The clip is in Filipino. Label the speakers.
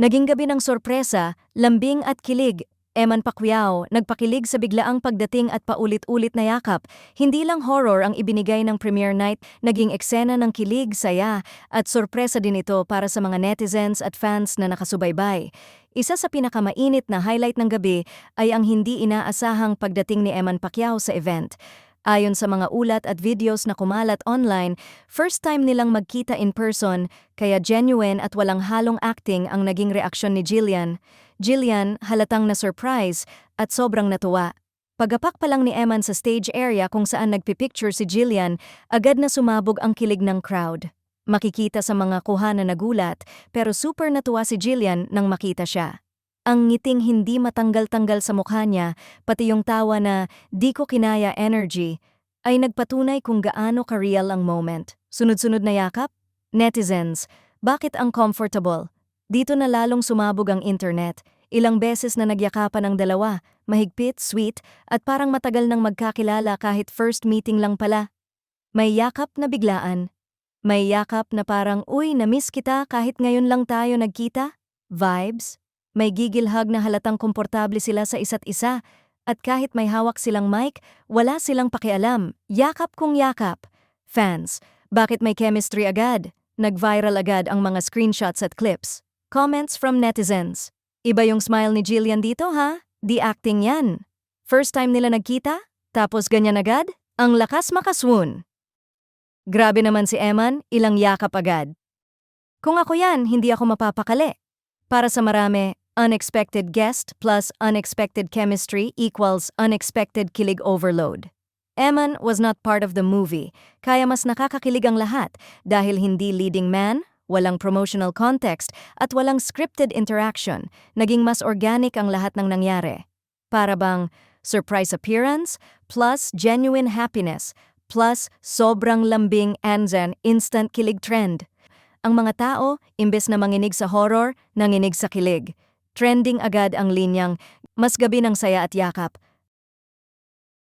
Speaker 1: Naging gabi ng sorpresa, lambing at kilig. Eman Pacquiao, nagpakilig sa biglaang pagdating at paulit-ulit na yakap. Hindi lang horror ang ibinigay ng premiere night, naging eksena ng kilig, saya, at sorpresa din ito para sa mga netizens at fans na nakasubaybay. Isa sa pinakamainit na highlight ng gabi ay ang hindi inaasahang pagdating ni Eman Pacquiao sa event. Ayon sa mga ulat at videos na kumalat online, first time nilang magkita in person, kaya genuine at walang halong acting ang naging reaksyon ni Jillian. Jillian, halatang na-surprise at sobrang natuwa. Pagapak pa lang ni Eman sa stage area kung saan nagpipicture si Jillian, agad na sumabog ang kilig ng crowd. Makikita sa mga kuha na nagulat, pero super natuwa si Jillian nang makita siya. Ang ngiting hindi matanggal-tanggal sa mukha niya, pati yung tawa na "di ko kinaya energy", ay nagpatunay kung gaano ka-real ang moment. Sunod-sunod na yakap? Netizens, bakit ang comfortable? Dito na lalong sumabog ang internet. Ilang beses na nagyakapan ang dalawa, mahigpit, sweet, at parang matagal nang magkakilala kahit first meeting lang pala. May yakap na biglaan. May yakap na parang, "Uy, na-miss kita kahit ngayon lang tayo nagkita." Vibes. May gigil hug na halatang komportable sila sa isa't isa, at kahit may hawak silang mic, wala silang pakialam. Yakap kung yakap. Fans, bakit may chemistry agad? Nag-viral agad ang mga screenshots at clips. Comments from netizens. Iba yung smile ni Jillian dito ha? Di acting yan. First time nila nagkita? Tapos ganyan agad? Ang lakas makaswoon. Grabe naman si Eman, ilang yakap agad. Kung ako yan, hindi ako mapapakali. Para sa marami, unexpected guest plus unexpected chemistry equals unexpected kilig overload. Eman was not part of the movie, kaya mas nakakakilig ang lahat dahil hindi leading man, walang promotional context, at walang scripted interaction. Naging mas organic ang lahat ng nangyari. Para bang surprise appearance plus genuine happiness plus sobrang lambing and then instant kilig trend. Ang mga tao, imbes na manginig sa horror, nanginig sa kilig. Trending agad ang linyang, "mas gabi ng saya at yakap."